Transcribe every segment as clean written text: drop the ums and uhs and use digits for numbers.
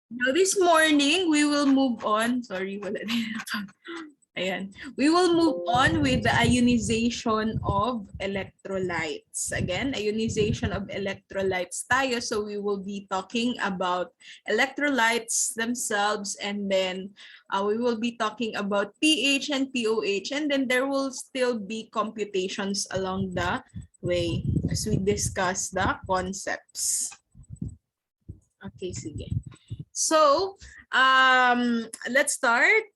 Now this morning, we will move on. Sorry, wala din. Ayan. We will move on with the ionization of electrolytes. Again, ionization of electrolytes tayo. So we will be talking about electrolytes themselves, and then we will be talking about pH and pOH, and then there will still be computations along the way as we discuss the concepts. Okay, sige. So, let's start.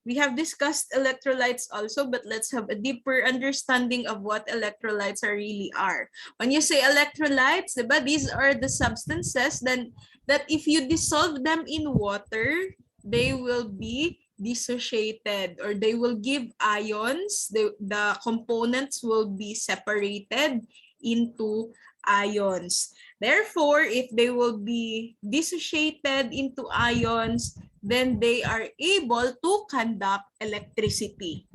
We have discussed electrolytes also, but let's have a deeper understanding of what electrolytes are really are. When you say electrolytes, diba, these are the substances that if you dissolve them in water, they will be dissociated, or they will give ions. The components will be separated into ions. Therefore, if they will be dissociated into ions, then they are able to conduct electricity.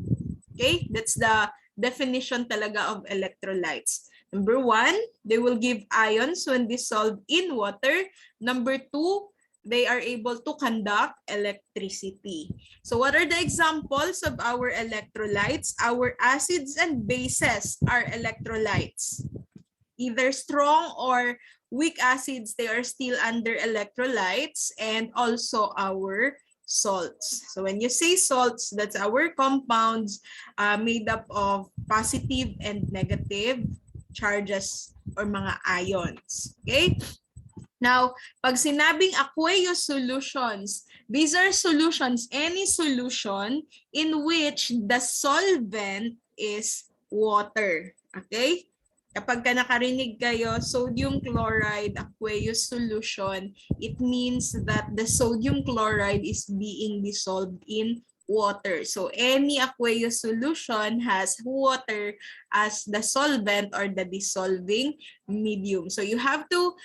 Okay, that's the definition talaga of electrolytes. Number one, they will give ions when dissolved in water. Number two, they are able to conduct electricity. So what are the examples of our electrolytes? Our acids and bases are electrolytes. Either strong or weak acids, they are still under electrolytes, and also our salts. So when you say salts, that's our compounds made up of positive and negative charges or mga ions. Okay? Now, pag sinabing aqueous solutions, these are solutions, any solution in which the solvent is water. Okay? Kapag ka nakarinig kayo, sodium chloride aqueous solution, it means that the sodium chloride is being dissolved in water. So any aqueous solution has water as the solvent or the dissolving medium. So you have to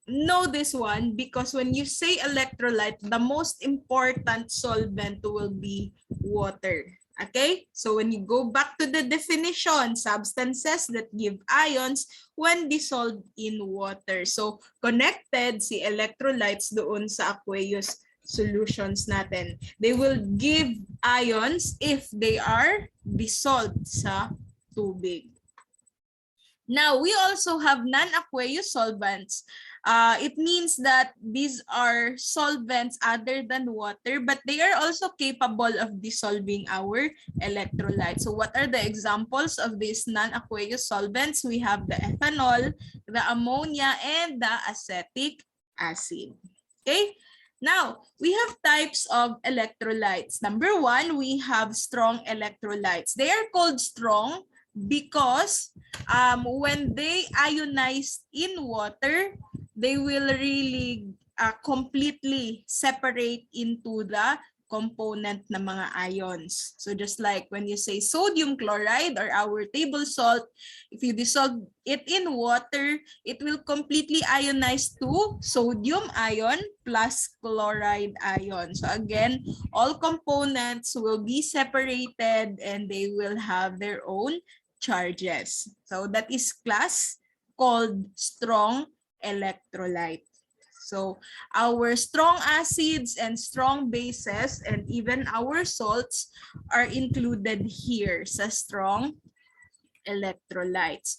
know this one, because when you say electrolyte, the most important solvent will be water. Okay, so when you go back to the definition, substances that give ions when dissolved in water. So connected si electrolytes doon sa aqueous solutions natin. They will give ions if they are dissolved sa tubig. Now, we also have non-aqueous solvents. It means that these are solvents other than water, but they are also capable of dissolving our electrolytes. So what are the examples of these non-aqueous solvents? We have the ethanol, the ammonia, and the acetic acid. Okay? Now, we have types of electrolytes. Number one, we have strong electrolytes. They are called strong because when they ionize in water, they will really completely separate into the component ng mga ions. So just like when you say sodium chloride or our table salt, if you dissolve it in water, it will completely ionize to sodium ion plus chloride ion. So again, all components will be separated and they will have their own charges. So that is class called strong electrolyte. So our strong acids and strong bases and even our salts are included here sa strong electrolytes.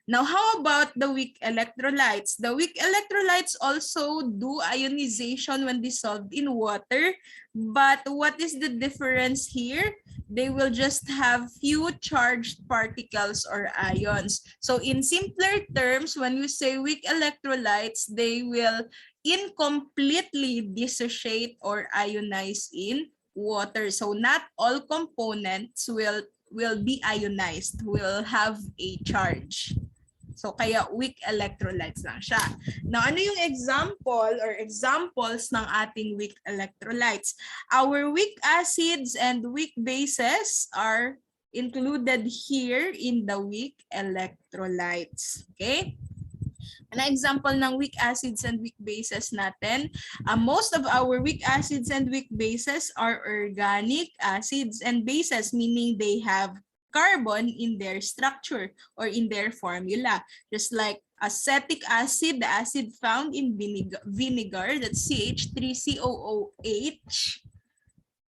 Now, how about the weak electrolytes? The weak electrolytes also do ionization when dissolved in water, but what is the difference here? They will just have few charged particles or ions. So in simpler terms, when you say weak electrolytes, they will incompletely dissociate or ionize in water. So not all components will be ionized, will have a charge. So kaya weak electrolytes lang siya. Now, ano yung example or examples ng ating weak electrolytes? Our weak acids and weak bases are included here in the weak electrolytes. Okay? An example ng weak acids and weak bases natin, most of our weak acids and weak bases are organic acids and bases, meaning they have carbon in their structure or in their formula. Just like acetic acid, the acid found in vinegar, that's CH3COOH.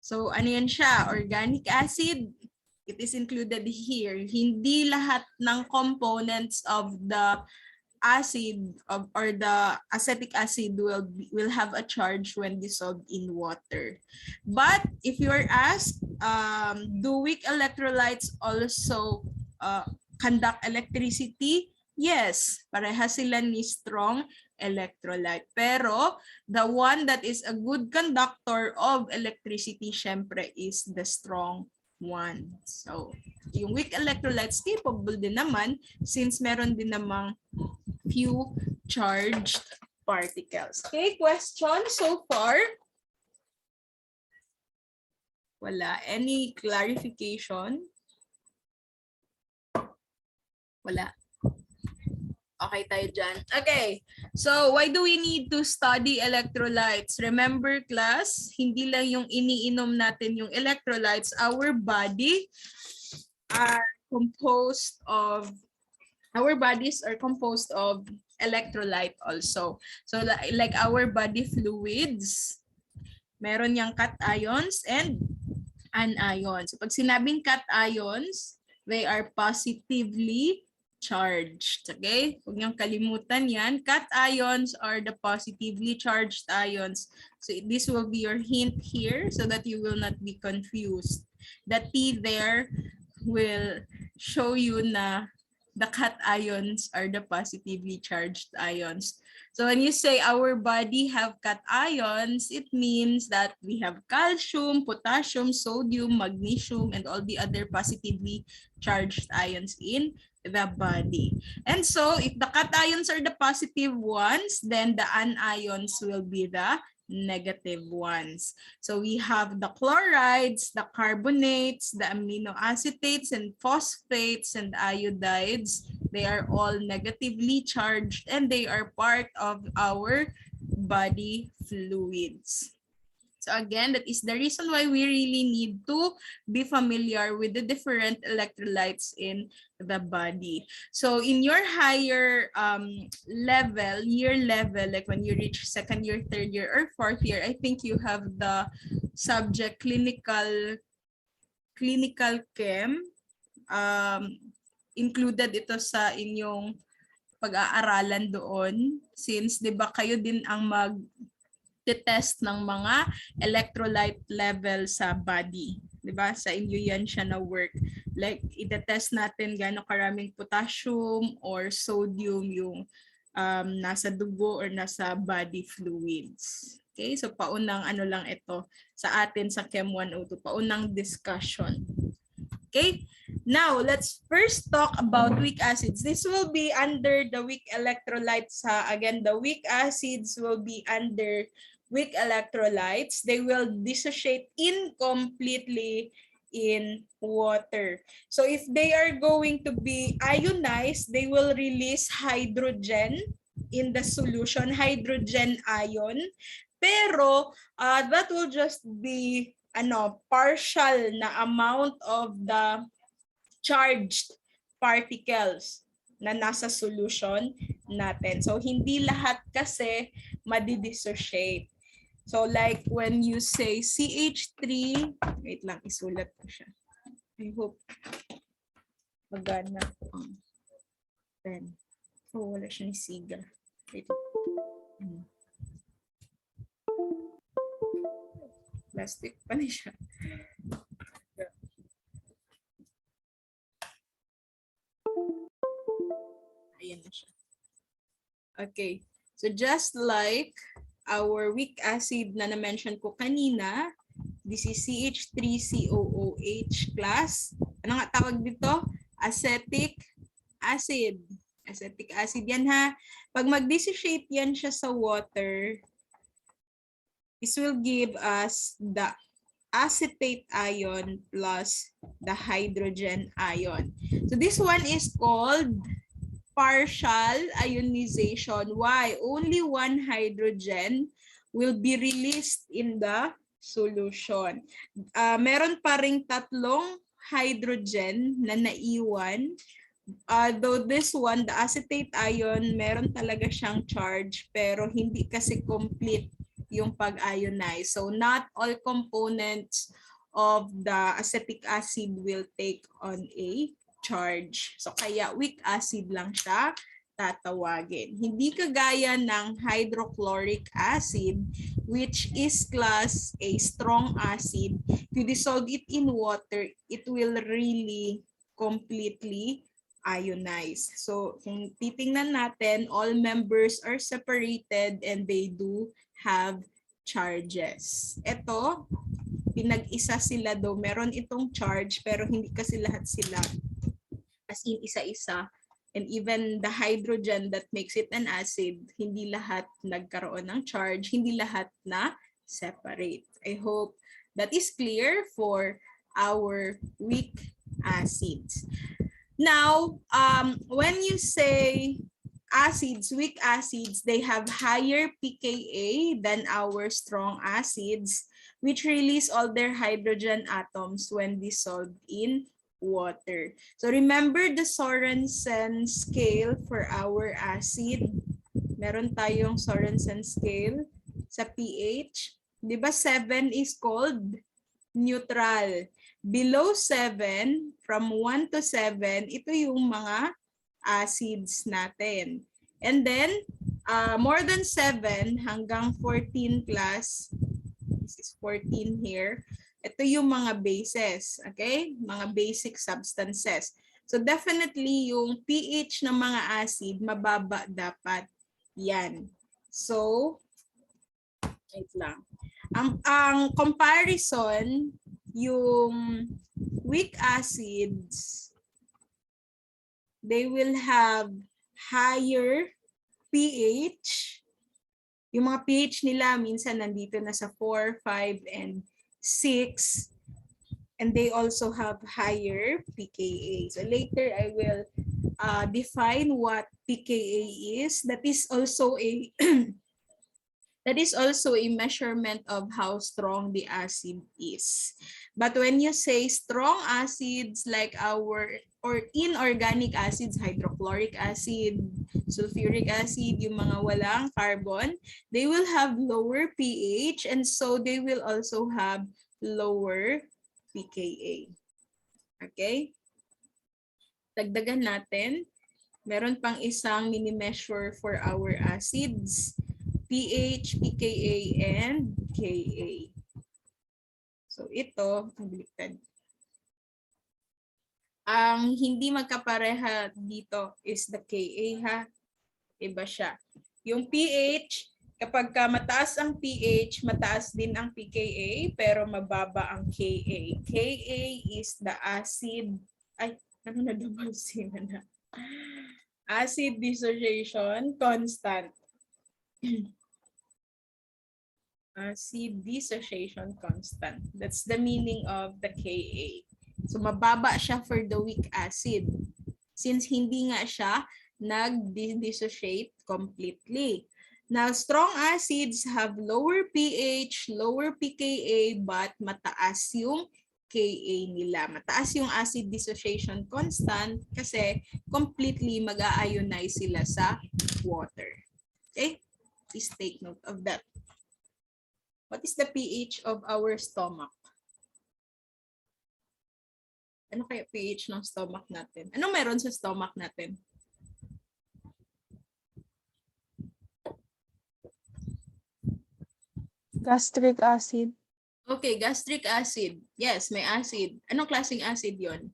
So ano yan siya? Organic acid. It is included here. Hindi lahat ng components of the acid or the acetic acid will have a charge when dissolved in water. But if you are asked, do weak electrolytes also conduct electricity? Yes, parehas sila ni strong electrolyte. Pero the one that is a good conductor of electricity, syempre, is the strong one. So, yung weak electrolytes capable din naman since meron din namang few charged particles. Okay, question so far? Wala. Any clarification? Wala. Okay tayo dyan. Okay, so why do we need to study electrolytes? Remember class, hindi lang yung iniinom natin yung electrolytes. Our bodies are composed of electrolyte also. So like our body fluids, meron yung cations and anions. So pag sinabing cations, they are positively charged. Okay? Huwag niyong kalimutan yan. Cations are the positively charged ions. So this will be your hint here so that you will not be confused. The T there will show you na the cations are the positively charged ions. So when you say our body have cations, it means that we have calcium, potassium, sodium, magnesium, and all the other positively charged ions in the body. And so if the cations are the positive ones, then the anions will be the negative ones. So we have the chlorides, the carbonates, the amino acetates and phosphates and iodides. They are all negatively charged and they are part of our body fluids. So again, that is the reason why we really need to be familiar with the different electrolytes in the body. So in your higher level, year level, like when you reach second year, third year, or fourth year, I think you have the subject clinical chem. Included ito sa inyong pag-aaralan doon since 'di ba kayo din ang test ng mga electrolyte level sa body. 'Di ba? Sa inyo yan siya na work. Like, ite-test natin gaano karaming potassium or sodium yung nasa dugo or nasa body fluids. Okay? So, paunang ano lang ito sa atin sa Chem102. Paunang discussion. Okay? Now, let's first talk about weak acids. This will be under the weak electrolytes. Again, the weak acids will be under weak electrolytes. They will dissociate incompletely in water. So if they are going to be ionized, they will release hydrogen in the solution, hydrogen ion. Pero that will just be partial na amount of the charged particles na nasa solution natin. So hindi lahat kasi madidissociate. So like when you say CH3, wait lang, isulat ko siya. I hope magana ang pen. Oh, wala siyang siga. Wait. Plastic pa na siya. Ayan na siya. Okay. So just like our weak acid na na-mention ko kanina, this is CH3COOH class. Ano nga tawag dito? Acetic acid. Acetic acid yan ha. Pag mag-dissociate yan siya sa water, this will give us the acetate ion plus the hydrogen ion. So this one is called partial ionization. Why? Only one hydrogen will be released in the solution. Meron pa ring tatlong hydrogen na naiwan Though this one, the acetate ion, meron talaga siyang charge, pero hindi kasi complete yung pag-ionize. So not all components of the acetic acid will take on a charge. So kaya weak acid lang siya tatawagin. Hindi kagaya ng hydrochloric acid, which is class a strong acid. If you dissolve it in water, it will really completely ionize. So kung titingnan natin, all members are separated and they do have charges. Ito, pinag-isa sila daw. Meron itong charge pero hindi kasi lahat sila as in isa-isa. And even the hydrogen that makes it an acid, hindi lahat nagkaroon ng charge, hindi lahat na separate. I hope that is clear for our weak acids. Now, when you say acids, weak acids, they have higher pKa than our strong acids, which release all their hydrogen atoms when dissolved in water. So remember the Sorensen scale for our acid. Meron tayong Sorensen scale sa pH. Di ba 7 is called neutral. Below 7, from 1 to 7, ito yung mga acids natin. And then, more than 7 hanggang 14 plus, this is 14 here, ito yung mga bases, okay? Mga basic substances. So definitely yung pH ng mga acid, mababa dapat yan. So, wait lang. Ang comparison, yung weak acids, they will have higher pH. Yung mga pH nila minsan nandito na sa 4, 5, and 6. And they also have higher pKa. So later I will define what pKa is. That is also a that is also a measurement of how strong the acid is. But when you say strong acids like our or inorganic acids, hydrochloric acid, sulfuric acid, yung mga walang carbon, they will have lower pH and so they will also have lower pKa. Okay? Dagdagan natin. Meron pang isang mini-measure for our acids. pH, pKa, and Ka. So ito, baliktad. Ang hindi magkapareha dito is the Ka ha. Iba siya. Yung pH, kapag mataas ang pH, mataas din ang pKa, pero mababa ang Ka. Ka is the acid, ano na double C na? Acid dissociation constant. Acid dissociation constant. That's the meaning of the Ka. So mababa siya for the weak acid since hindi nga siya nag-dissociate completely. Now, strong acids have lower pH, lower pKa, but mataas yung Ka nila. Mataas yung acid dissociation constant kasi completely mag-a-ionize sila sa water. Okay? Please take note of that. What is the pH of our stomach? Ano kaya pH ng stomach natin? Ano meron sa stomach natin? Gastric acid. Okay, gastric acid. Yes, may acid. Anong klaseng acid yon?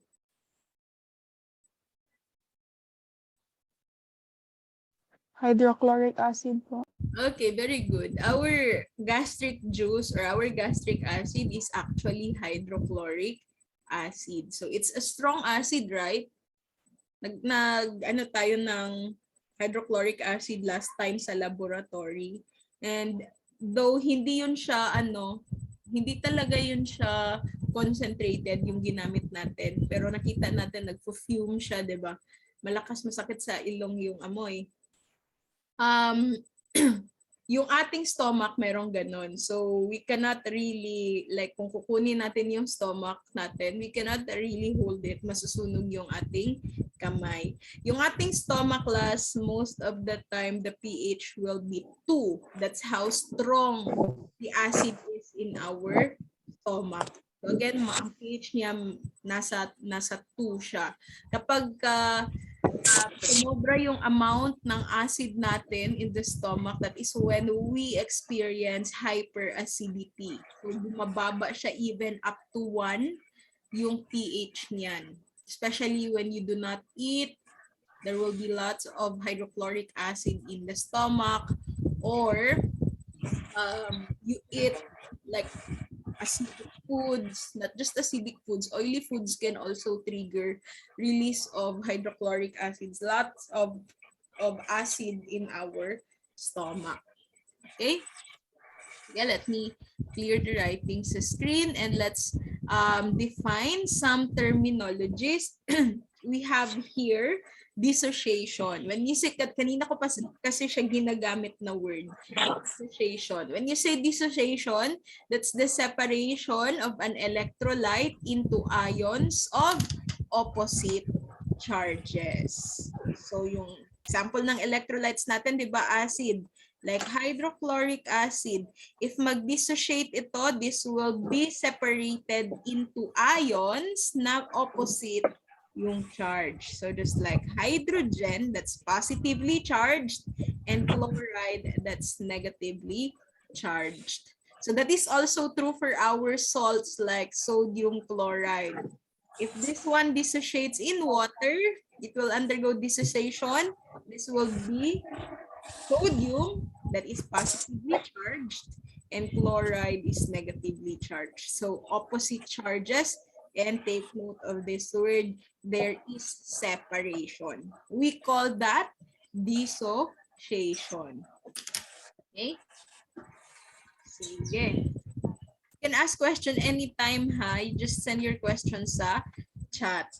Hydrochloric acid po. Okay, very good. Our gastric juice or our gastric acid is actually hydrochloric acid. So it's a strong acid, right? Ano tayo ng hydrochloric acid last time sa laboratory. And though hindi yun siya hindi talaga yun siya concentrated yung ginamit natin. Pero nakita natin nagpo-fume siya, 'di ba? Malakas, masakit sa ilong yung amoy. yung ating stomach merong ganun. So we cannot really, like kung kukunin natin yung stomach natin, we cannot really hold it. Masusunog yung ating kamay. Yung ating stomach class, most of the time, the pH will be 2. That's how strong the acid is in our stomach. So again, ang pH niya nasa 2 siya. Kapag sumobra yung amount ng acid natin in the stomach, that is when we experience hyperacidity. So bumababa siya even up to 1 yung pH niyan. Especially when you do not eat, there will be lots of hydrochloric acid in the stomach, or you eat like acidic foods, not just acidic foods, oily foods can also trigger release of hydrochloric acids, lots of acid in our stomach. Okay? Yeah, let me clear the writing sa screen and let's define some terminologies. We have here dissociation. When you say, kanina ko pa kasi siya ginagamit na word, dissociation. When you say dissociation, that's the separation of an electrolyte into ions of opposite charges. So yung example ng electrolytes natin, di ba, acid, like hydrochloric acid. If mag-dissociate ito, this will be separated into ions na opposite yung charge. So just like hydrogen, that's positively charged, and chloride, that's negatively charged. So that is also true for our salts like sodium chloride. If this one dissociates in water, it will undergo dissociation. This will be sodium, that is positively charged, and chloride is negatively charged. So opposite charges, and take note of this word, there is separation. We call that dissociation. Okay? Sige. You can ask question anytime, ha? You just send your questions sa chat.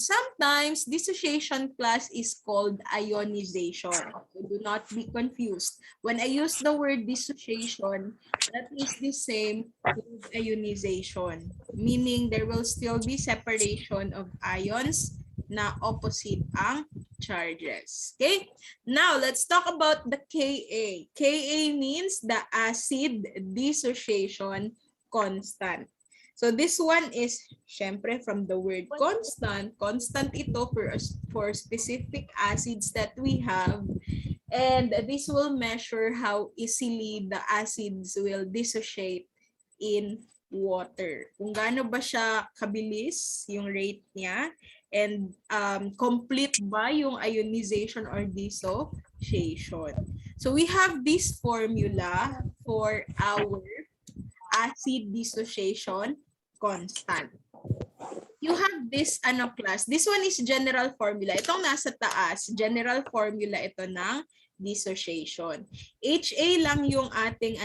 Sometimes dissociation class is called ionization. So do not be confused. When I use the word dissociation, that is the same with ionization, meaning there will still be separation of ions na opposite ang charges. Okay? Now, let's talk about the Ka. Ka means the acid dissociation constant. So this one is, syempre, from the word constant. Constant ito for specific acids that we have. And this will measure how easily the acids will dissociate in water. Kung gaano ba siya kabilis, yung rate niya, and complete ba yung ionization or dissociation. So we have this formula for our acid dissociation constant. You have this class. This one is general formula. Itong nasa taas, general formula ito ng dissociation. HA lang yung ating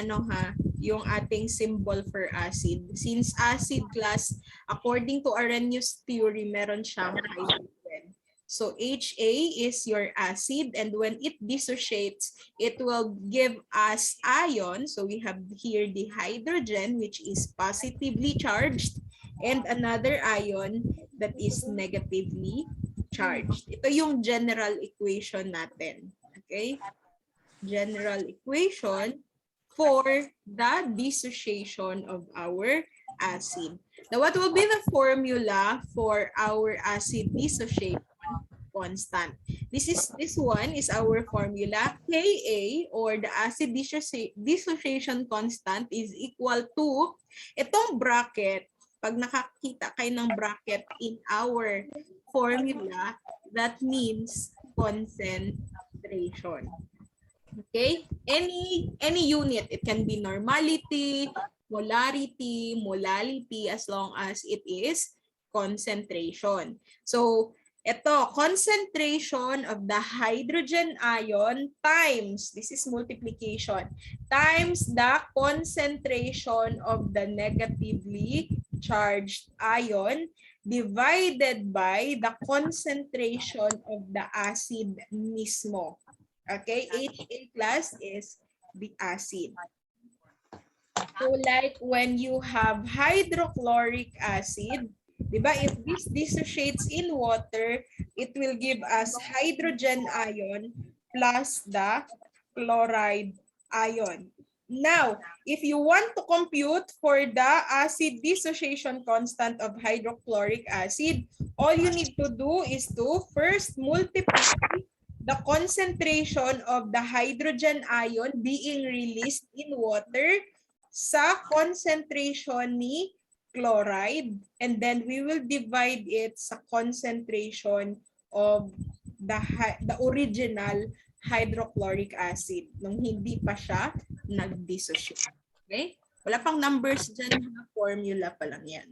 yung ating symbol for acid. Since acid class, according to Arrhenius theory, meron siyang hydrogen. So HA is your acid, and when it dissociates, it will give us ion. So we have here the hydrogen, which is positively charged, and another ion that is negatively charged. Ito yung general equation natin. Okay? General equation for the dissociation of our acid. Now, what will be the formula for our acid dissociation constant? This one is our formula. Ka, or the acid dissociation constant, is equal to itong bracket. Pag nakakita kayo ng bracket in our formula, that means concentration. Okay? Any unit, it can be normality, molarity, molality, as long as it is concentration. So, ito, concentration of the hydrogen ion times, this is multiplication, times the concentration of the negatively charged ion divided by the concentration of the acid mismo. Okay, HA plus is the acid. So like when you have hydrochloric acid, diba, if this dissociates in water, it will give us hydrogen ion plus the chloride ion. Now, if you want to compute for the acid dissociation constant of hydrochloric acid, all you need to do is to first multiply the concentration of the hydrogen ion being released in water sa concentration ni chloride, and then we will divide it sa concentration of the original hydrochloric acid nung hindi pa siya nag-dissociate. Okay? Wala pang numbers dyan, formula pa lang yan.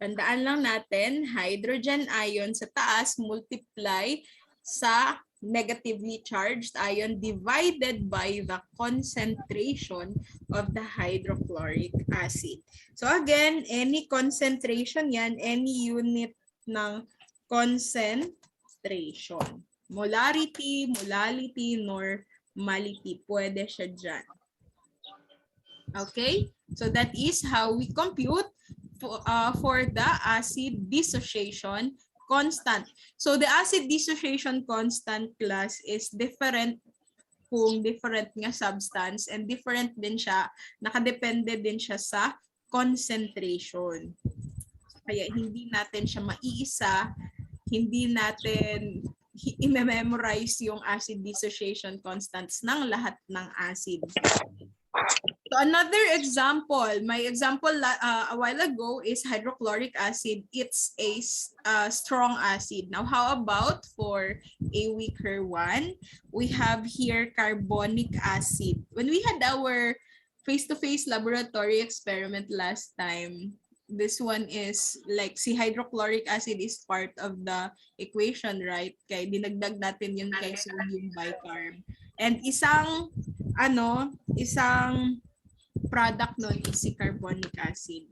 Tandaan lang natin, hydrogen ion sa taas multiply sa negatively charged ion divided by the concentration of the hydrochloric acid. So again, any concentration yan, any unit ng concentration. Molarity, molality, normality, pwede siya dyan. Okay? So that is how we compute for the acid dissociation constant. So the acid dissociation constant class is different kung different nga substance, and different din siya, nakadepende din siya sa concentration. Kaya hindi natin siya maiisa, hindi natin i-memorize yung acid dissociation constants ng lahat ng acid. So another example, my example a while ago is hydrochloric acid. It's a strong acid. Now, how about for a weaker one? We have here carbonic acid. When we had our face-to-face laboratory experiment last time, this one is like si hydrochloric acid is part of the equation, right? Kaya dinagdag natin yun kay sodium bicarb. And isang product nun is si carbonic acid.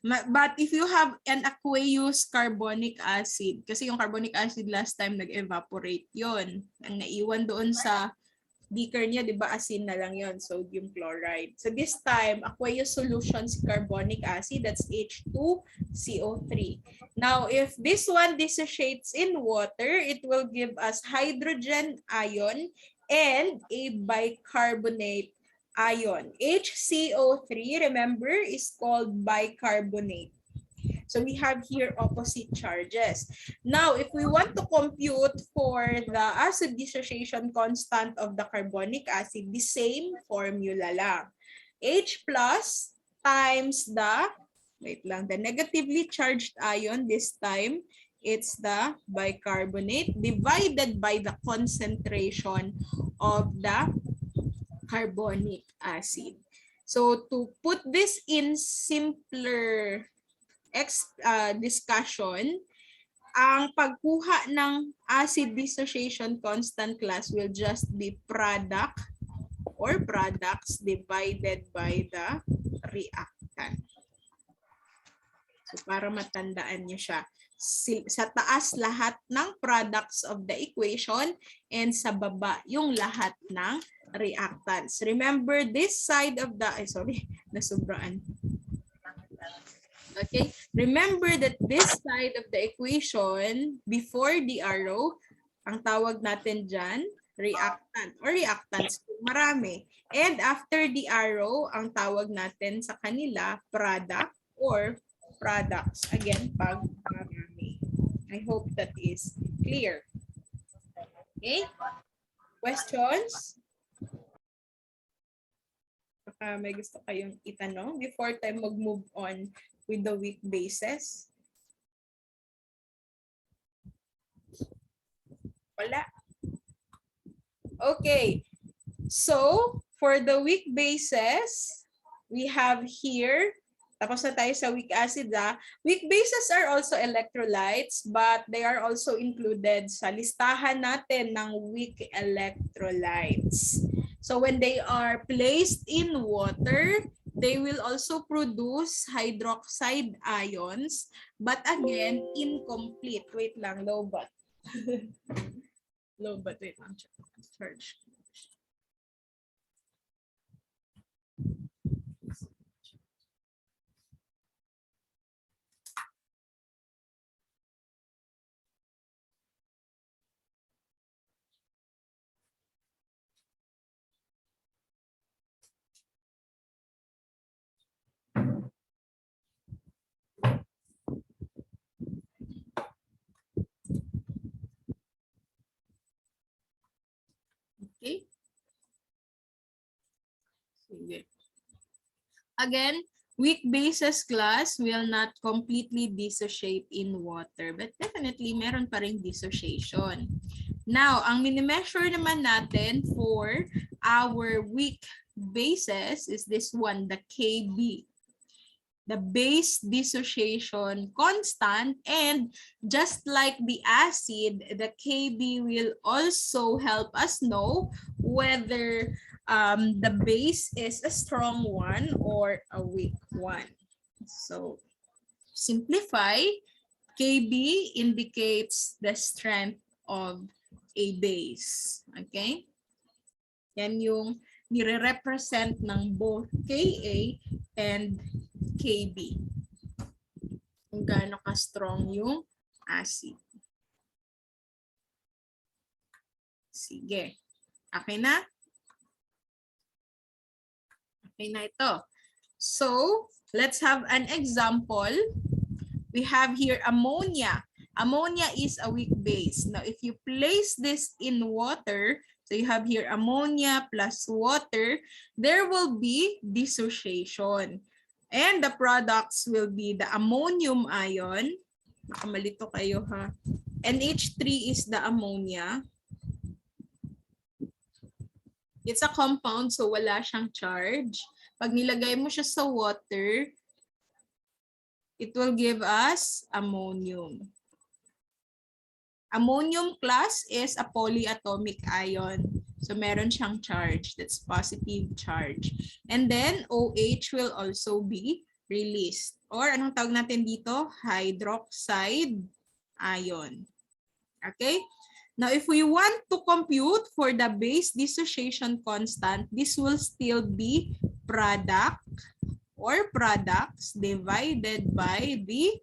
But if you have an aqueous carbonic acid, kasi yung carbonic acid last time nag-evaporate yon, ang naiwan doon sa beaker niya, di ba, asin na lang yon, sodium chloride. So this time, aqueous solution si carbonic acid, that's H2CO3. Now, if this one dissociates in water, it will give us hydrogen ion and a bicarbonate ion. HCO3, remember, is called bicarbonate. So we have here opposite charges. Now, if we want to compute for the acid dissociation constant of the carbonic acid, the same formula lang. H plus times the, the negatively charged ion, this time, it's the bicarbonate divided by the concentration of the carbonic acid. So to put this in simpler discussion, ang pagkuha ng acid dissociation constant class will just be product or products divided by the reactant. So para matandaan niyo siya. Sa taas lahat ng products of the equation, and sa baba yung lahat ng reactants. Remember this side of the, nasubraan. Okay, remember that this side of the equation, before the arrow, ang tawag natin dyan, reactant or reactants, marami. And after the arrow, ang tawag natin sa kanila, product or products. Again, pag marami. I hope that is clear. Okay? Questions? Baka may gusto kayong itanong before tayo mag-move on with the weak bases. Wala. Okay. So, for the weak bases, we have here, tapos na tayo sa weak acid. Weak bases are also electrolytes, but they are also included sa listahan natin ng weak electrolytes. So when they are placed in water, they will also produce hydroxide ions, but again, incomplete. Wait lang, lobat. low, but wait, I'm charge. Okay. Sige. Again, weak bases class will not completely dissociate in water, but definitely meron pa ring dissociation. Now, ang mini-measure naman natin for our weak bases is this one, the KB. The base dissociation constant, and just like the acid, the KB will also help us know whether the base is a strong one or a weak one. So simplify, KB indicates the strength of a base. Okay? Yan yung nire-represent ng both Ka and KB. Kung gaano ka-strong yung acid. Sige. Okay na? Okay na ito. So, let's have an example. We have here ammonia. Ammonia is a weak base. Now, if you place this in water, so you have here ammonia plus water, there will be dissociation. And the products will be the ammonium ion. Nakamalito kayo ha. NH3 is the ammonia. It's a compound, so wala siyang charge. Pag nilagay mo siya sa water, it will give us ammonium. Ammonium class is a polyatomic ion. So meron siyang charge. That's positive charge. And then OH will also be released. Or anong tawag natin dito? Hydroxide ion. Okay? Now, if we want to compute for the base dissociation constant, this will still be product or products divided by the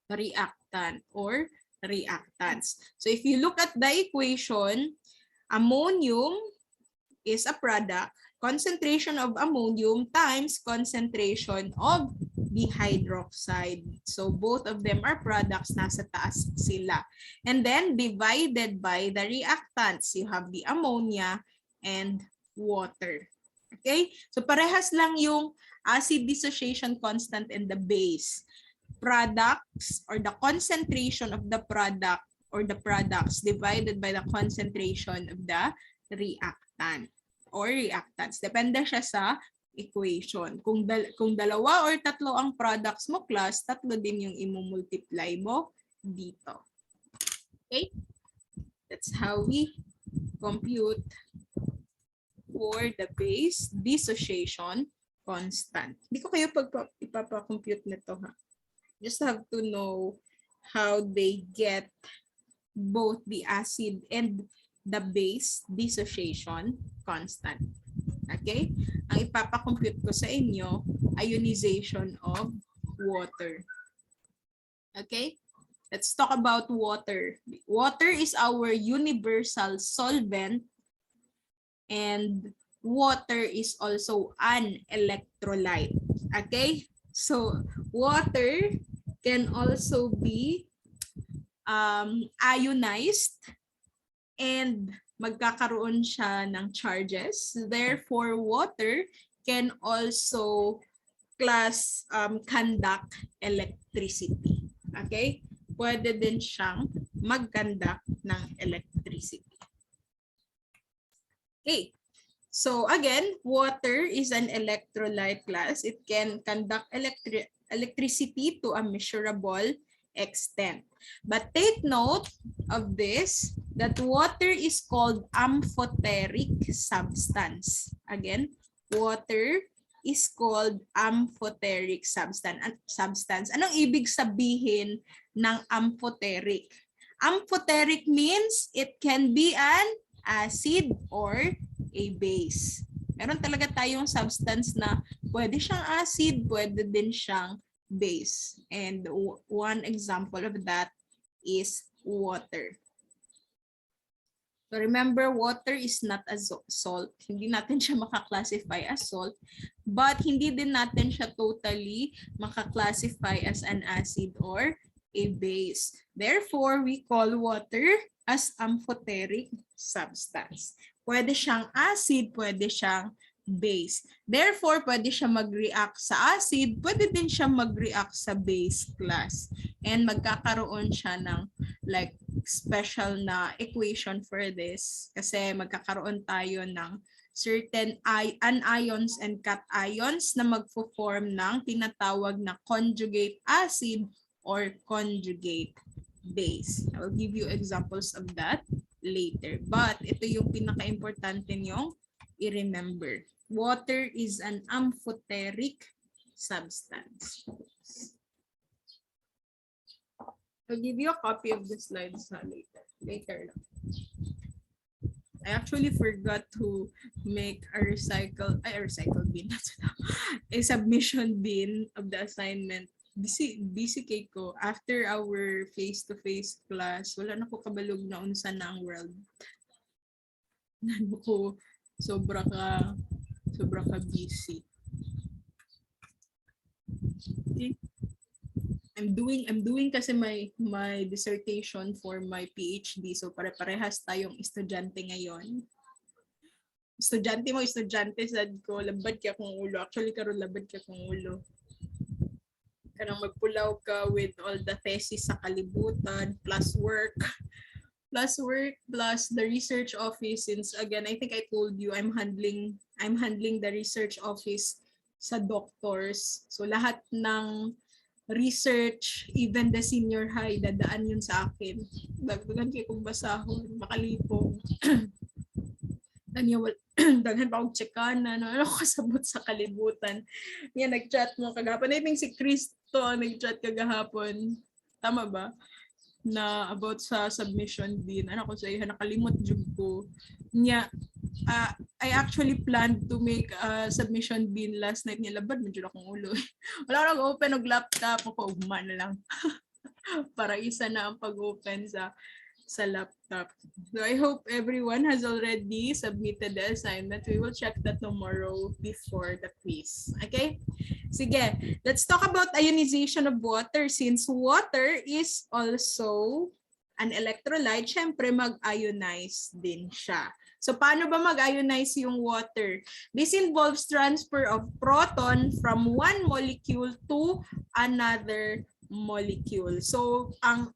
reactant or reactants. So if you look at the equation, ammonium is a product, concentration of ammonium times concentration of the hydroxide. So both of them are products, nasa taas sila. And then divided by the reactants, you have the ammonia and water. Okay? So parehas lang yung acid dissociation constant and the base. Products or the concentration of the product or the products divided by the concentration of the reactant or reactants. Depende siya sa equation. Kung dalawa or tatlo ang products mo class, tatlo din yung imumultiply mo dito. Okay? That's how we compute for the base dissociation constant. Hindi ko kayo ipapakompute nito ha. Just have to know how they get both the acid and the base dissociation constant. Okay? Ang ipapakompute ko sa inyo, ionization of water. Okay? Let's talk about water. Water is our universal solvent, and water is also an electrolyte. Okay? So, water can also be ionized and magkakaroon siya ng charges. Therefore, water can also conduct electricity. Okay? Pwede din siyang mag-conduct ng electricity. Okay. So again, water is an electrolyte class. It can conduct electricity to a measurable extent. But take note of this, that water is called amphoteric substance. Again, water is called amphoteric substance. Anong ibig sabihin ng amphoteric? Amphoteric means it can be an acid or a base. Meron talaga tayong substance na pwede siyang acid, pwede din siyang base. And one example of that is water. So remember, water is not a salt. Hindi natin siya maka-classify as salt, but hindi din natin siya totally maka-classify as an acid or a base. Therefore, we call water as amphoteric substance. Pwede siyang acid, pwede siyang base. Therefore, pwede siya mag-react sa acid, pwede din siya mag-react sa base class. And magkakaroon siya ng like special na equation for this kasi magkakaroon tayo ng certain anions and cations na magfo-form ng tinatawag na conjugate acid or conjugate base. I will give you examples of that later. But ito yung pinaka-importante nyong i-remember. Water is an amphoteric substance. I'll give you a copy of the slides later. I actually forgot to make a recycle bin, a submission bin of the assignment. Busy kay ko. After our face-to-face class, wala na ko kabalog na unsa na ang world. Ano ko, sobra ka busy. Okay. I'm doing kasi my dissertation for my PhD. So pare-parehas tayong estudyante ngayon. Estudyante sad ko, labad ka kung ulo. Actually karon labad ka kung ulo. Kanang magpulaw ka with all the thesis sa kalibutan, plus work, plus the research office. Since again, I think I told you I'm handling the research office sa doctors. So lahat ng research, even the senior high, dadaan yun sa akin. Dagdagan kayo kung basahon, makalipong. Daghan pa akong tsekanan, ano kasabot sa kalibutan. Yan, nag-chat mo kagahapon. I think si Cristo nag-chat kagahapon. Tama ba? Na about sa submission din. Ano ko sa iya, nakalimot jud ko. Nya, I actually planned to make a submission bin last night niya. Labad, medyo akong ulo. Wala akong open og laptop. Ako, ugma na lang. Para isa na ang pag-open sa laptop. So I hope everyone has already submitted the assignment. We will check that tomorrow before the quiz. Okay? Sige, let's talk about ionization of water. Since water is also an electrolyte, syempre mag-ionize din siya. So paano ba mag-ionize yung water? This involves transfer of proton from one molecule to another molecule. So ang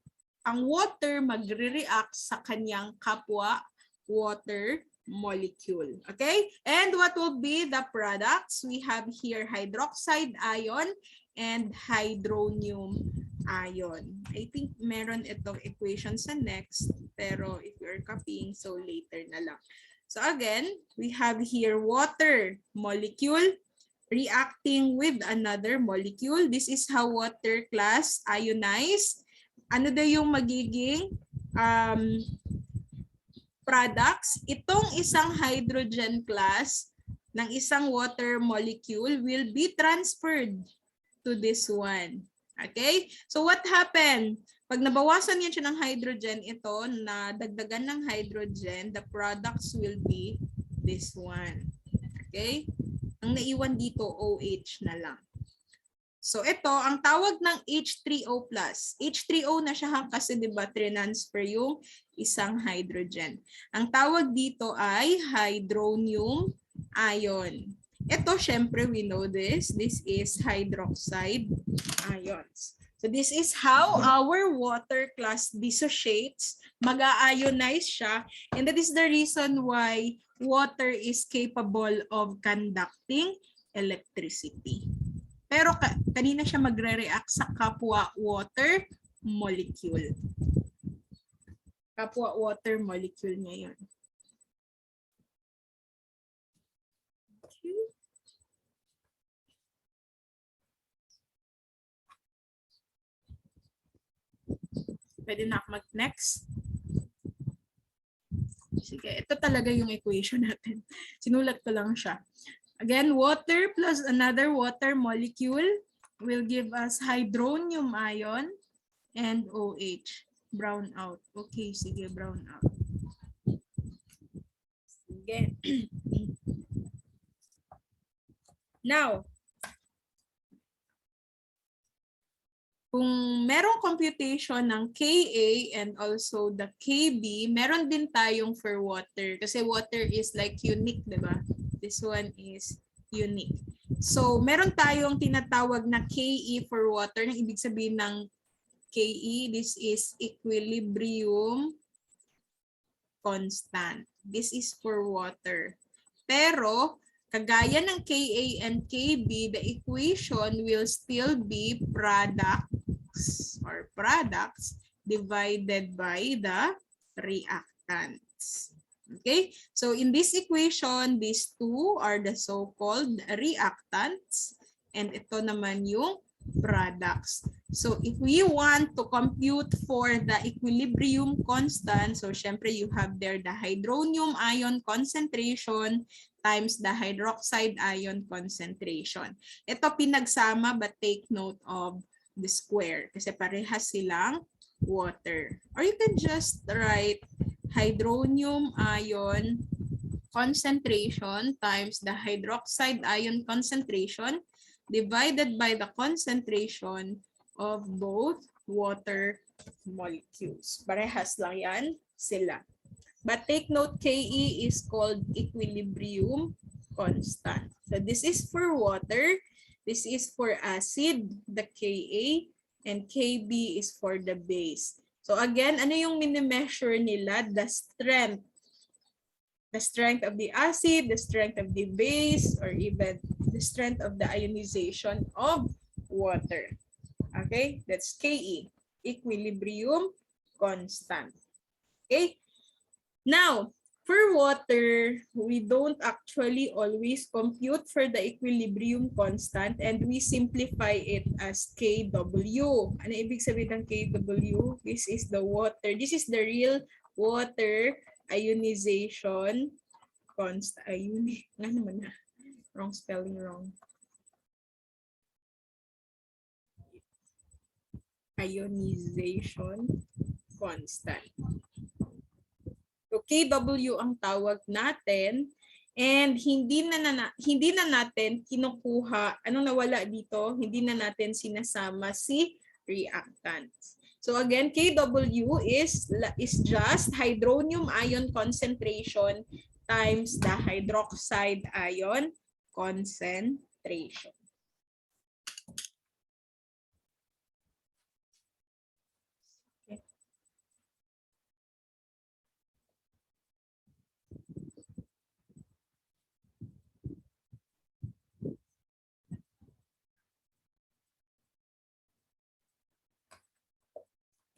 water magre-react sa kanyang kapwa water molecule. Okay? And what will be the products? We have here hydroxide ion and hydronium ion. I think meron itong equation sa next, pero if you're copying, so later na lang. So again, we have here water molecule reacting with another molecule. This is how water class ionize. Ano daw yung magiging products? Itong isang hydrogen class ng isang water molecule will be transferred to this one. Okay? So what happened? Pag nabawasan yan siya ng hydrogen, ito na dagdagan ng hydrogen, the products will be this one. Okay? Ang naiwan dito, OH na lang. So ito, ang tawag ng H3O+. H3O na siya kasi diba transfer yung isang hydrogen. Ang tawag dito ay hydronium ion. Ito, syempre, we know this. This is hydroxide ions. So this is how our water class dissociates. Mag-ionize siya. And that is the reason why water is capable of conducting electricity. Pero kanina siya magre-react sa kapwa water molecule. Kapwa water molecule niya yun. Okay. Pwede na ako mag-next. Sige, ito talaga yung equation natin. Sinulat ko lang siya. Again, water plus another water molecule will give us hydronium ion and OH. Brown out. Okay, sige, brown out. Sige. Now, kung merong computation ng Ka and also the Kb, meron din tayong for water. Kasi water is like unique, di ba? This one is unique. So, meron tayong tinatawag na Ke for water. Ang ibig sabihin ng Ke, this is equilibrium constant. This is for water. Pero, kagaya ng Ka and Kb, the equation will still be products divided by the reactants. Okay? So, in this equation, these two are the so-called reactants. And ito naman yung products. So, if we want to compute for the equilibrium constant, so syempre you have there the hydronium ion concentration times the hydroxide ion concentration. Ito pinagsama but take note of the square kasi parehas silang water. Or you can just write hydronium ion concentration times the hydroxide ion concentration divided by the concentration of both water molecules. Parehas lang yan sila. But take note, Ke is called equilibrium constant. So this is for water, this is for acid, the Ka, and Kb is for the base. So again, ano yung mini-measure nila? The strength. The strength of the acid, the strength of the base, or even the strength of the ionization of water. Okay, that's Ke, equilibrium constant. Okay, now for water, we don't actually always compute for the equilibrium constant and we simplify it as Kw. Ano ibig sabihin ng Kw? This is the water. This is the real water ionization constant. Nga naman na. Wrong spelling, wrong. Ionization constant. So Kw ang tawag natin and hindi na natin kinukuha, anong nawala dito? Hindi na natin sinasama si reactants. So again, Kw is just hydronium ion concentration times the hydroxide ion concentration. Okay.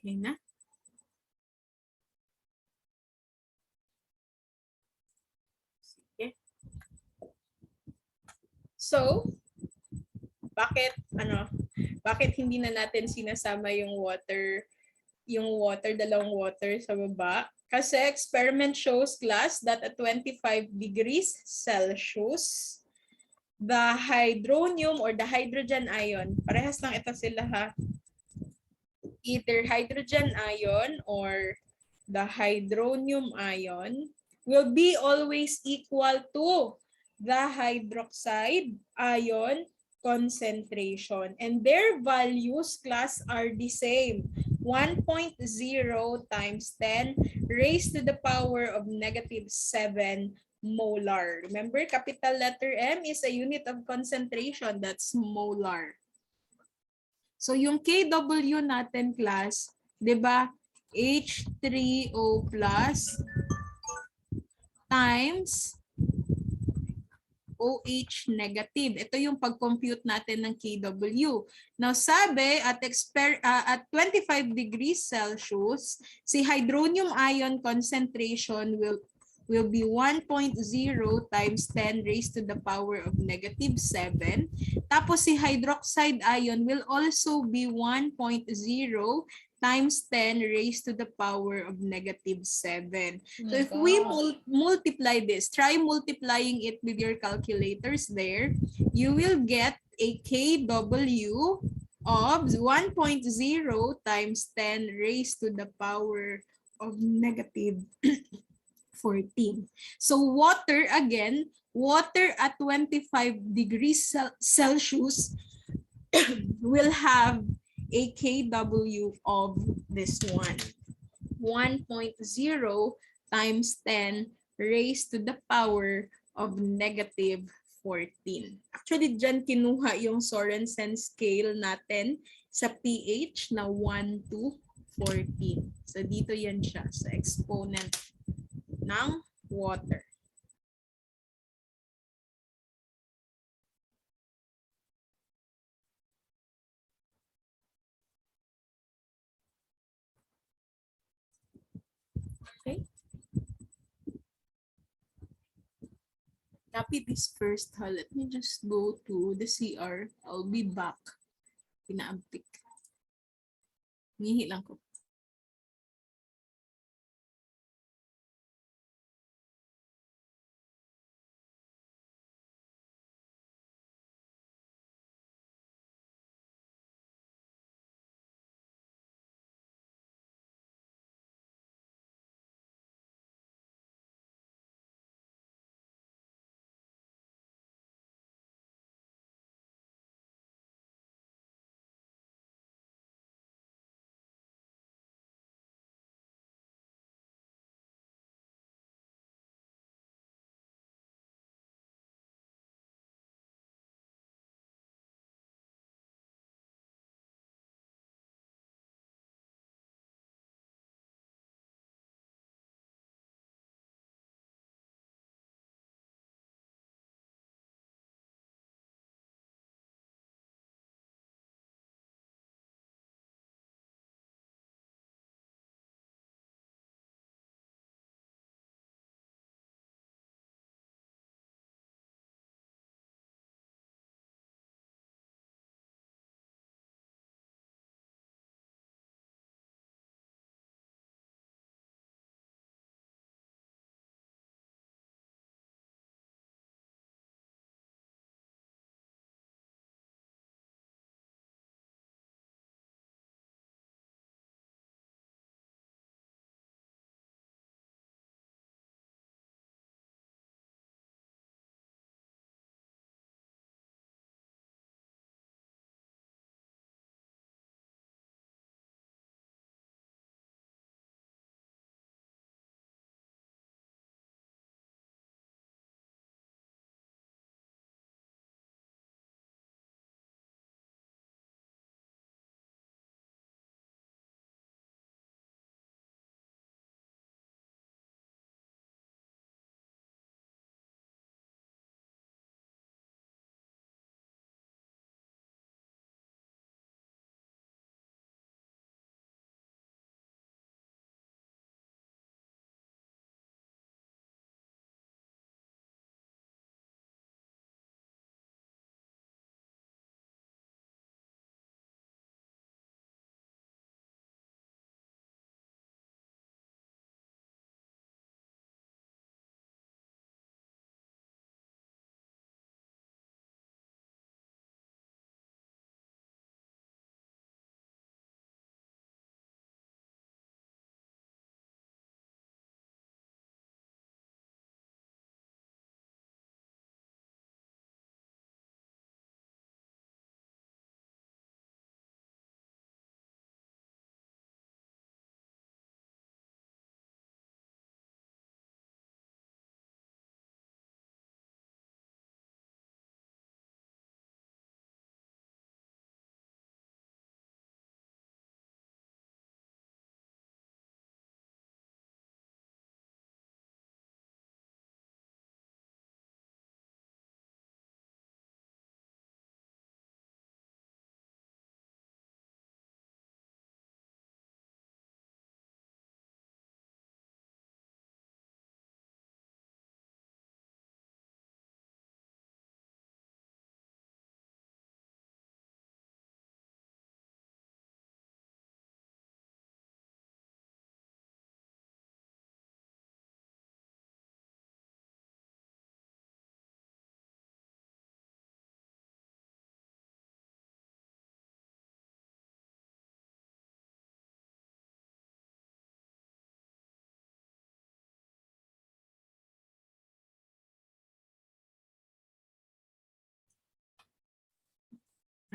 Okay na? So, bakit hindi na natin sinasama yung dalawang water sa baba? Kasi experiment shows class that at 25 degrees Celsius, the hydronium or the hydrogen ion, parehas lang ito sila ha, either hydrogen ion or the hydronium ion will be always equal to the hydroxide ion concentration. And their values, class, are the same. 1.0 times 10 raised to the power of -7 molar. Remember, capital letter M is a unit of concentration. That's molar. So yung Kw natin, class, 'di ba? H3O plus times OH negative. Ito yung pag-compute natin ng Kw. Now sabi at 25 degrees Celsius, si hydronium ion concentration will be 1.0 times 10 raised to the power of -7. Tapos si hydroxide ion will also be 1.0 times 10 raised to the power of -7. So my if we God. multiply this, try multiplying it with your calculators there, you will get a kW of 1.0 times 10 raised to the power of -14. So water, again, water at 25 degrees Celsius will have a kW of this one. 1.0 times 10 raised to the power of -14. Actually, dyan kinuha yung Sorensen scale natin sa pH na 1 to 14. So, dito yan siya sa exponent ng water. Okay? Copy this first. Let me just go to the CR. I'll be back. Pinaampik. Ngihi lang ko.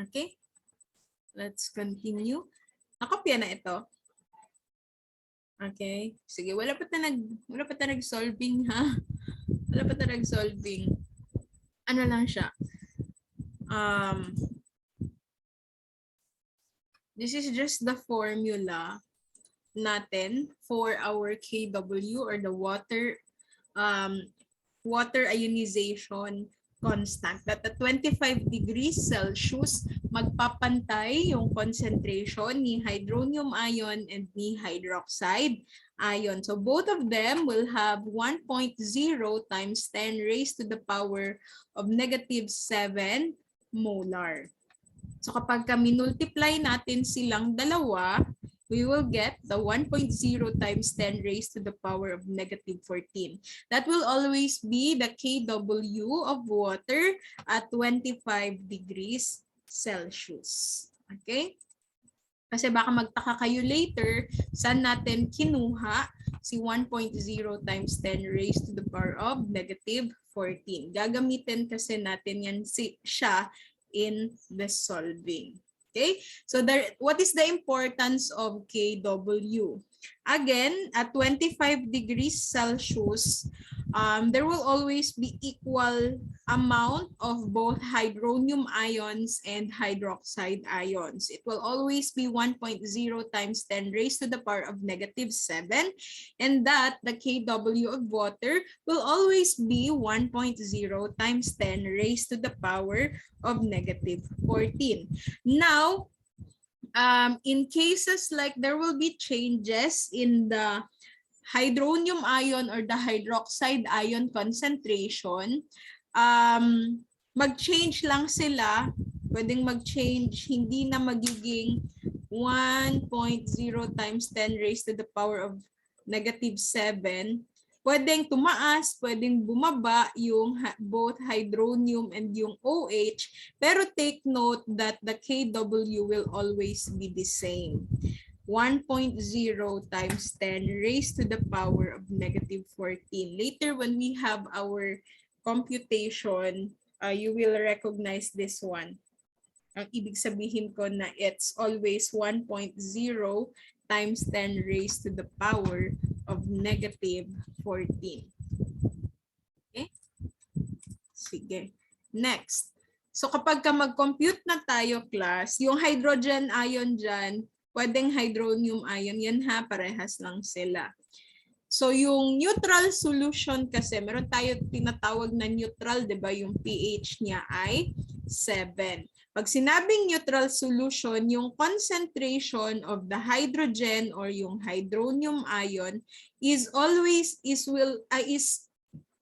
Okay? Let's continue. Nakopya na ito. Okay. Sige, wala pa nag-solving ha. Wala pa nag-solving. Ano lang siya? This is just the formula natin for our KW or the water ionization constant. That at 25 degrees Celsius, magpapantay yung concentration ni hydronium ion and ni hydroxide ion. So both of them will have 1.0 times 10 raised to the power of -7 molar. So kapag minultiply natin silang dalawa, we will get the 1.0 times 10 raised to the power of -14. That will always be the KW of water at 25 degrees Celsius. Okay? Kasi baka magtaka kayo later, saan natin kinuha si 1.0 times 10 raised to the power of -14. Gagamitin kasi natin yan siya in the solving. Okay, so what is the importance of KW? Again, at 25 degrees Celsius, there will always be equal amount of both hydronium ions and hydroxide ions. It will always be 1.0 times 10 raised to the power of -7, and that the KW of water will always be 1.0 times 10 raised to the power of -14. Now, in cases like there will be changes in the hydronium ion or the hydroxide ion concentration, mag-change lang sila. Pwedeng mag-change, hindi na magiging 1.0 times 10 raised to the power of -7. Pwedeng tumaas, pwedeng bumaba yung both hydronium and yung OH, pero take note that the KW will always be the same. 1.0 times 10 raised to the power of -14. Later when we have our computation, you will recognize this one. Ang ibig sabihin ko na it's always 1.0 times 10 raised to the power of -14. Okay? Sige. Next. So kapag mag-compute na tayo, class, yung hydrogen ion dyan, pwedeng hydronium ion, yan ha, parehas lang sila. So yung neutral solution kasi, meron tayo tinatawag na neutral, di ba? Yung pH niya ay 7. Pag sinabing neutral solution, yung concentration of the hydrogen or yung hydronium ion is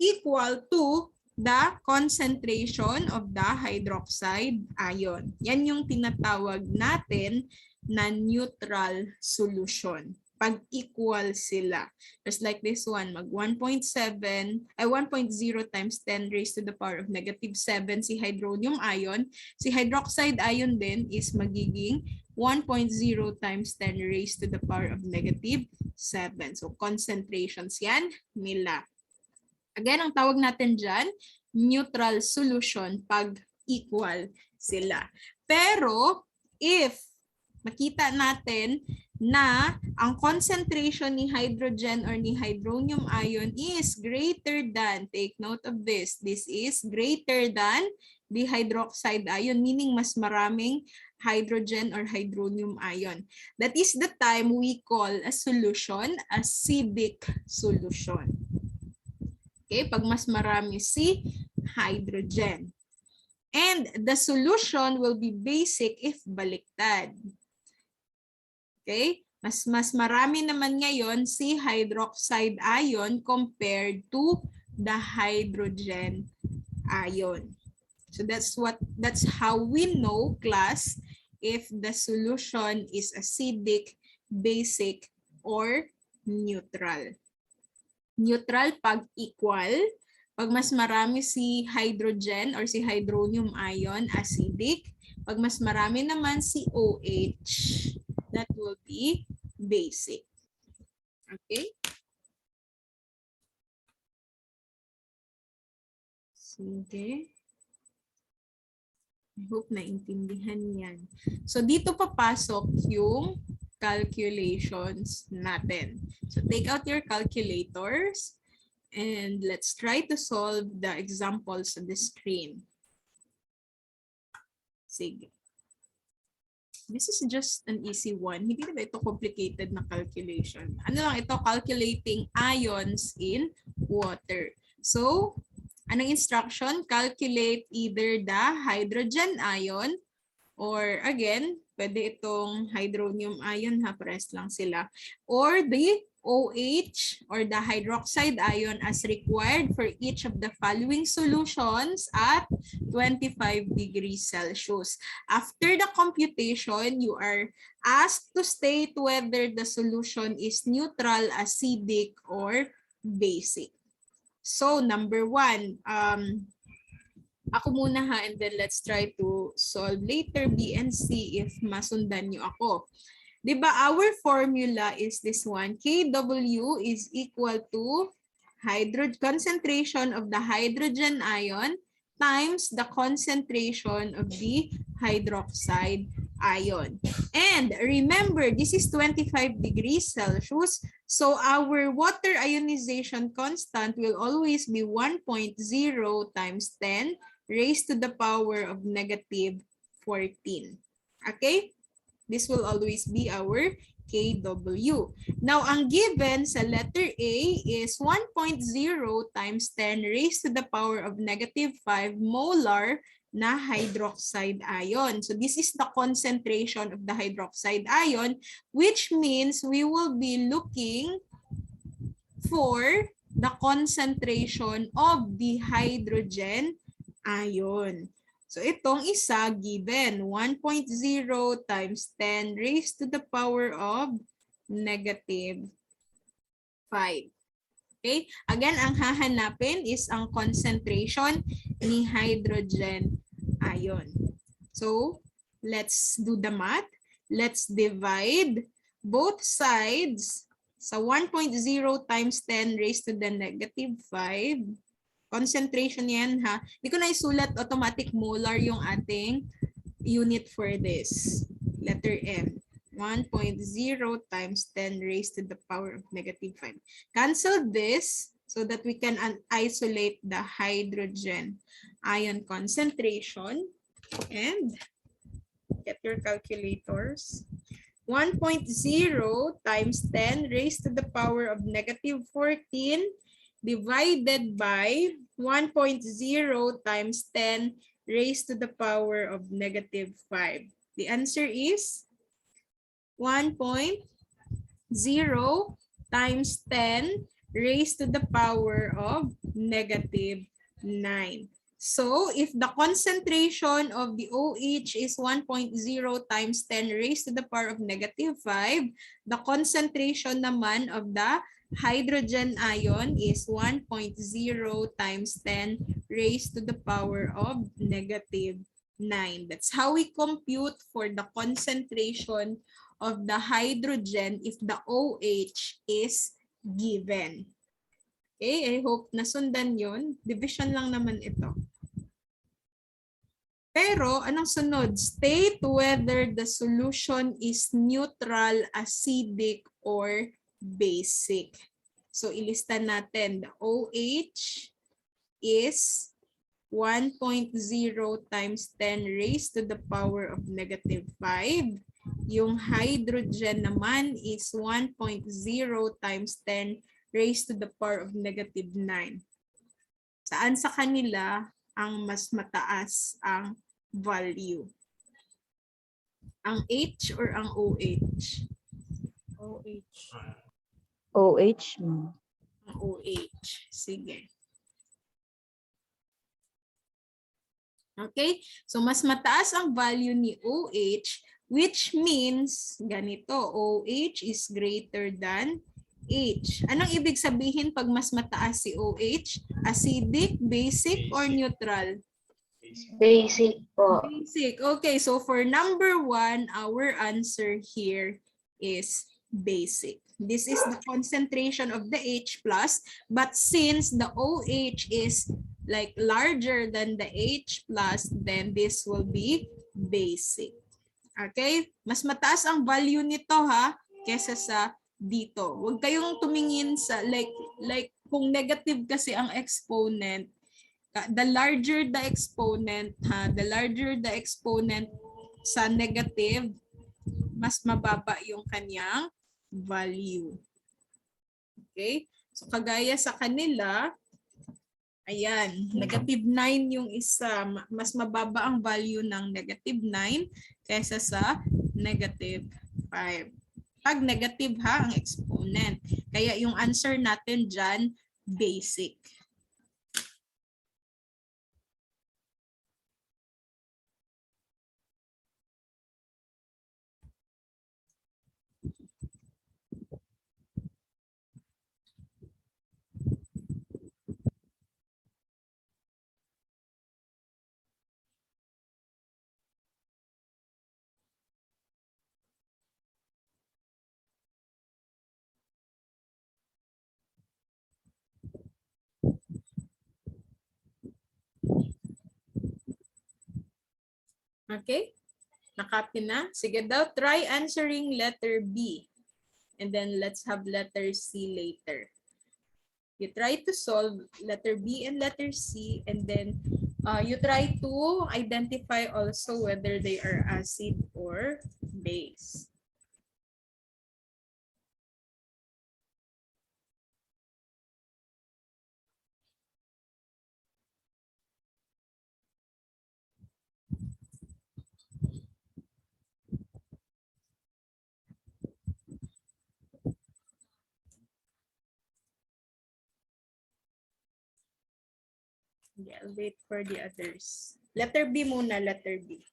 equal to the concentration of the hydroxide ion. Yan yung tinatawag natin na neutral solution. Pag equal sila. Just like this one, mag 1.0 times 10 raised to the power of -7 si hydronium ion. Si hydroxide ion din is magiging 1.0 times 10 raised to the power of -7. So concentrations yan nila. Again, ang tawag natin dyan, neutral solution pag equal sila. Pero if makita natin na ang concentration ni hydrogen or ni hydronium ion is greater than, take note of this is greater than the hydroxide ion, meaning mas maraming hydrogen or hydronium ion. That is the time we call a solution acidic solution. Okay, pag mas marami si hydrogen. And the solution will be basic if baliktad. Okay? Mas marami naman ngayon si hydroxide ion compared to the hydrogen ion. So that's how we know, class, if the solution is acidic, basic, or neutral. Neutral pag equal. Pag mas marami si hydrogen or si hydronium ion, acidic. Pag mas marami naman si OH, that will be basic. Okay? Sige. I hope naintindihan yan. So dito papasok yung calculations natin. So take out your calculators and let's try to solve the examples on the screen. Sige. This is just an easy one. Hindi na ba ito complicated na calculation? Ano lang ito? Calculating ions in water. So, anong instruction? Calculate either the hydrogen ion or again, pwede itong hydronium ion, ha, pares lang sila. Or the OH or the hydroxide ion as required for each of the following solutions at 25 degrees Celsius. After the computation, you are asked to state whether the solution is neutral, acidic, or basic. So, number 1, ako muna ha, and then let's try to solve later B and C if masundan nyo ako. Diba, our formula is this one. Kw is equal to concentration of the hydrogen ion times the concentration of the hydroxide ion. And remember, this is 25 degrees Celsius. So our water ionization constant will always be 1.0 times 10 raised to the power of negative 14. Okay? This will always be our Kw. Now, ang given sa letter A is 1.0 times 10 raised to the power of negative 5 molar na hydroxide ion. So this is the concentration of the hydroxide ion, which means we will be looking for the concentration of the hydrogen ion. So itong isa given 1.0 times 10 raised to the power of negative 5. Okay? Again, ang hahanapin is ang concentration ni hydrogen ion. So, let's do the math. Let's divide both sides sa 1.0 times 10 raised to the negative 5. Concentration yan ha. Hindi ko na isulat, automatic molar yung ating unit for this. Letter M. 1.0 times 10 raised to the power of negative 5. Cancel this so that we can isolate the hydrogen ion concentration. And get your calculators. 1.0 times 10 raised to the power of negative 14 divided by 1.0 times 10 raised to the power of negative 5. The answer is 1.0 times 10 raised to the power of negative 9. So, if the concentration of the OH is 1.0 times 10 raised to the power of negative 5, the concentration naman of the hydrogen ion is 1.0 times 10 raised to the power of negative 9. That's how we compute for the concentration of the hydrogen if the OH is given. Okay, I hope nasundan yun. Division lang naman ito. Pero, anong sunod? State whether the solution is neutral, acidic, or basic. So, ilista natin. The OH is 1.0 times 10 raised to the power of negative 5. Yung hydrogen naman is 1.0 times 10 raised to the power of negative 9. Saan sa kanila ang mas mataas ang value? Ang H or ang OH? OH. OH. Ang OH. Sige. Okay? So, mas mataas ang value ni OH, which means, ganito, OH is greater than H. Anong ibig sabihin pag mas mataas si OH? Acidic, basic, or neutral? Basic po. Basic. Okay, so for number 1, our answer here is basic. This is the concentration of the H plus, but since the OH is like larger than the H plus, then this will be basic. Okay? Mas mataas ang value nito ha, kesa sa dito. Huwag kayong tumingin sa like kung negative kasi ang exponent, the larger the exponent ha, the larger the exponent sa negative, mas mababa yung kanyang value. Okay? So kagaya sa kanila, ayan, negative 9 yung isa. Mas mababa ang value ng negative 9 kaysa sa negative 5. Pag negative ha, ang exponent. Kaya yung answer natin dyan, basic. Okay? Nakapin na? Sige daw, try answering letter B. And then let's have letter C later. You try to solve letter B and letter C, and then you try to identify also whether they are acid or base. Yeah, I'll wait for the others. Letter B muna, letter B.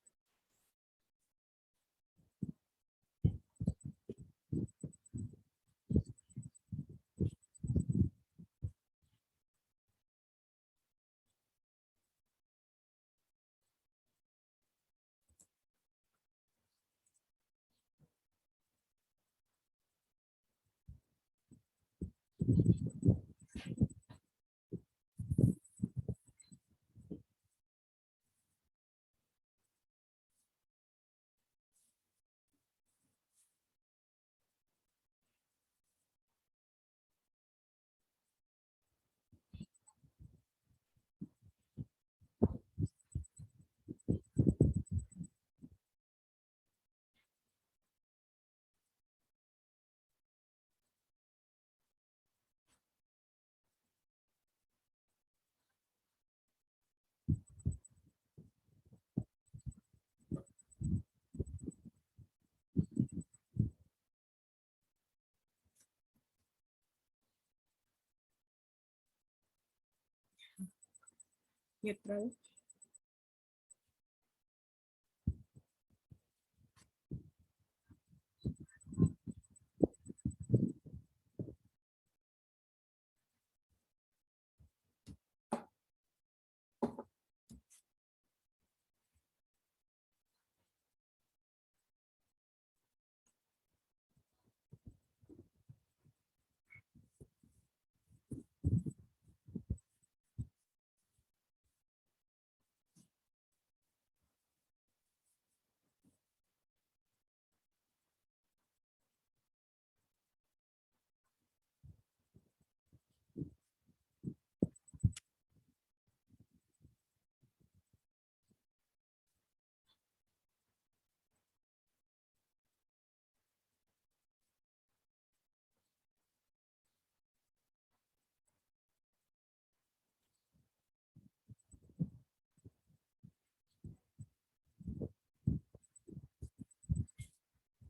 Neutral.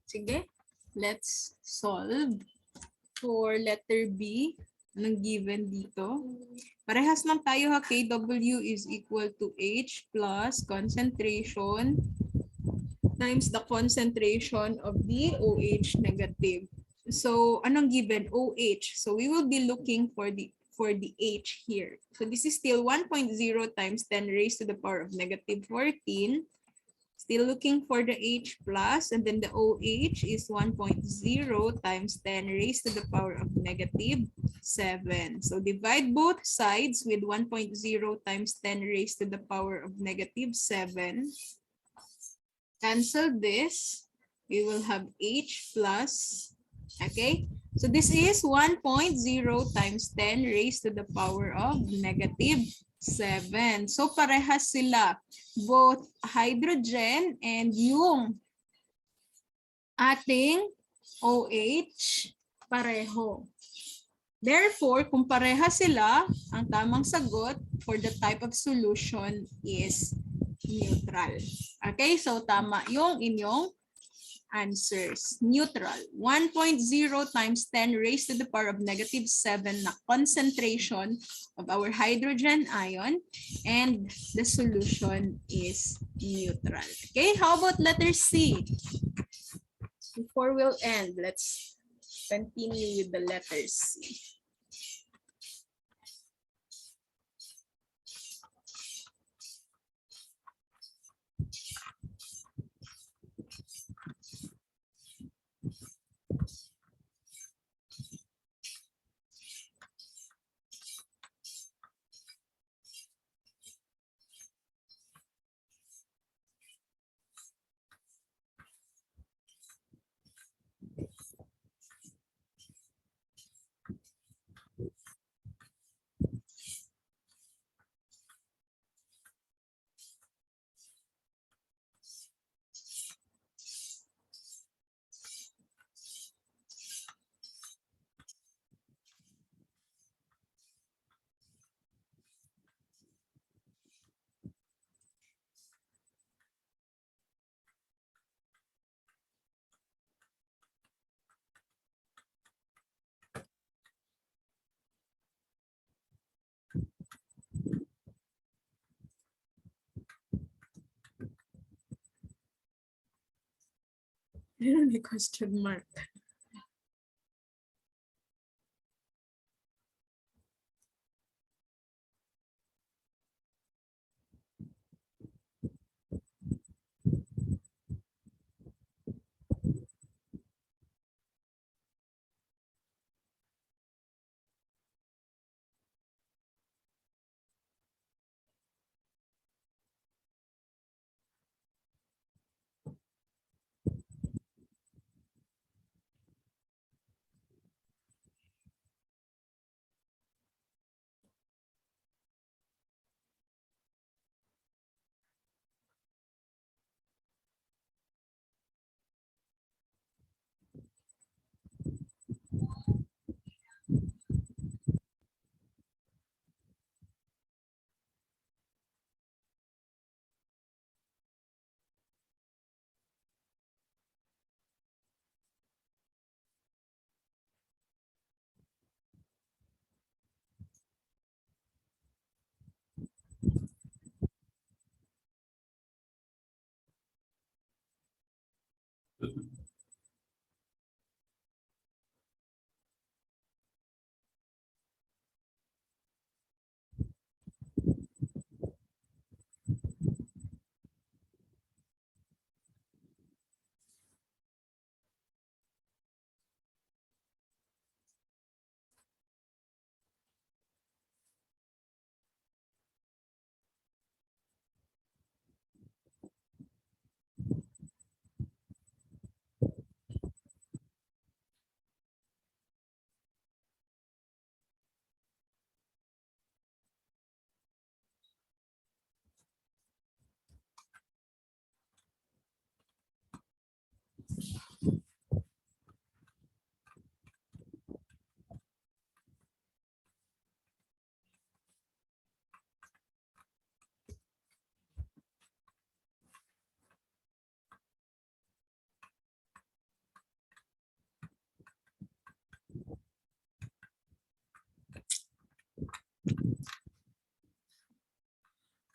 Sige, let's solve for letter B. Anong given dito? Parehas lang tayo ha. KW is equal to H plus concentration times the concentration of the OH negative. So, anong given? OH. So, we will be looking for the H here. So, this is still 1.0 times 10 raised to the power of negative 14 Still looking for the H plus, and then the OH is 1.0 times 10 raised to the power of negative 7. So divide both sides with 1.0 times 10 raised to the power of negative 7. Cancel this. We will have H plus. Okay? So this is 1.0 times 10 raised to the power of negative 7. So parehas sila. Both hydrogen and yung ating OH pareho. Therefore, kung parehas sila, ang tamang sagot for the type of solution is neutral. Okay, so tama yung inyong answers. Neutral. 1.0 times 10 raised to the power of negative 7 na concentration of our hydrogen ion, and the solution is neutral. Okay, how about letter C? Before we'll end, let's continue with the letter C. May question mark.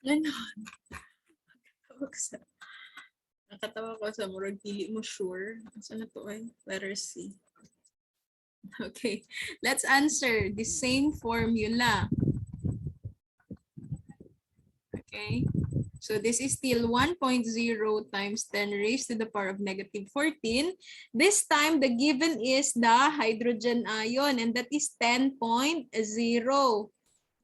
Ganon. Nakatawa ko sa murag pili mo sure. Saan na to ay? Letter C. Okay. Let's answer the same formula. Okay. So this is still 1.0 times 10 raised to the power of negative 14. This time, the given is the hydrogen ion and that is 10.0.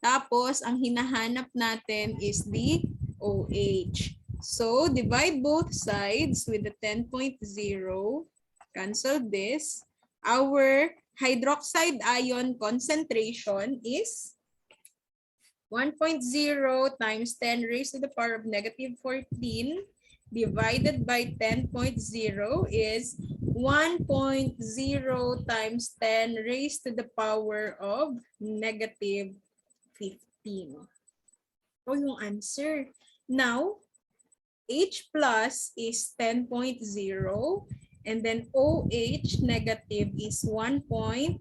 Tapos, ang hinahanap natin is the OH. So, divide both sides with the 10.0. Cancel this. Our hydroxide ion concentration is 1.0 times 10 raised to the power of negative 14 divided by 10.0 is 1.0 times 10 raised to the power of negative 15. So yung answer. Now, H plus is 10.0 and then OH negative is 1.0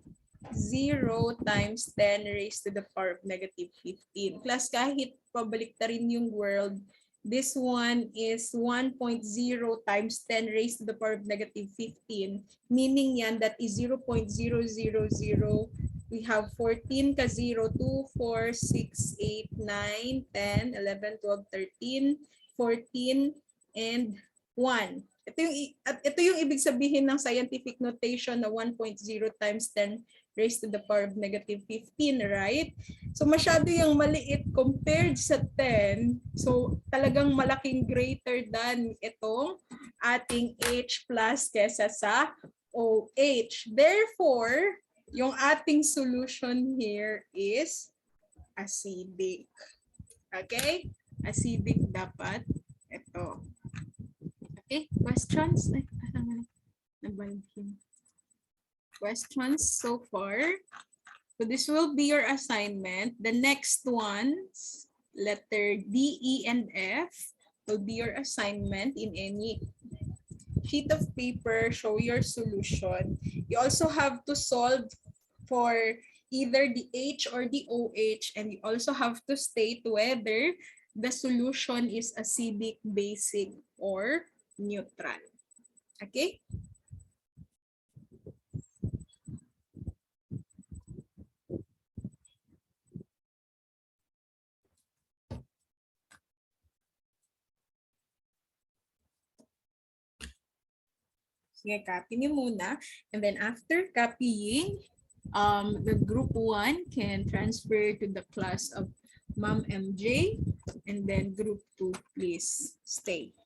times 10 raised to the power of negative 15. Class, kahit pabalik na rin yung world, this one is 1.0 times 10 raised to the power of negative 15. Meaning yan, that is 0.000. We have 14 ka 0, 2, 4, 6, 8, 9, 10, 11, 12, 13, 14, and 1. Ito yung ibig sabihin ng scientific notation na 1.0 times 10 raised to the power of negative 15, right? So masyado yung maliit compared sa 10. So talagang malaking greater than itong ating H plus kesa sa OH. Therefore, yung ating solution here is acidic. Okay? Acidic dapat. Ito. Okay, questions? Questions so far? So this will be your assignment. The next ones, letter D, E, and F will be your assignment in any sheet of paper. Show your solution. You also have to solve for either the H or the OH, and you also have to state whether the solution is acidic, basic, or neutral. Okay? Sige, copy niyo muna. And then after copying, the group 1 can transfer to the class of Ma'am MJ. And then group 2, please stay.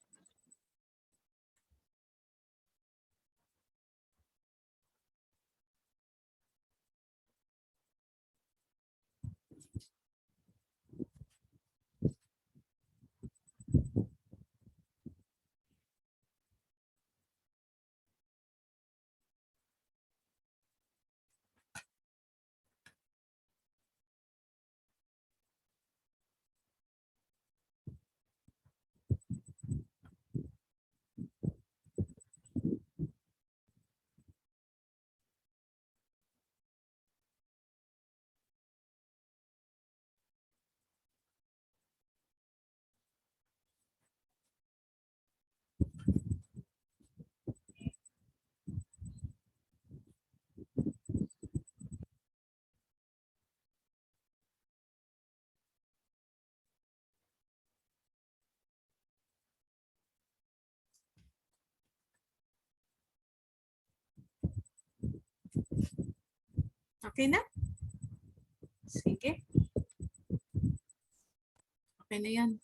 Okay na? Sige. Okay na yan.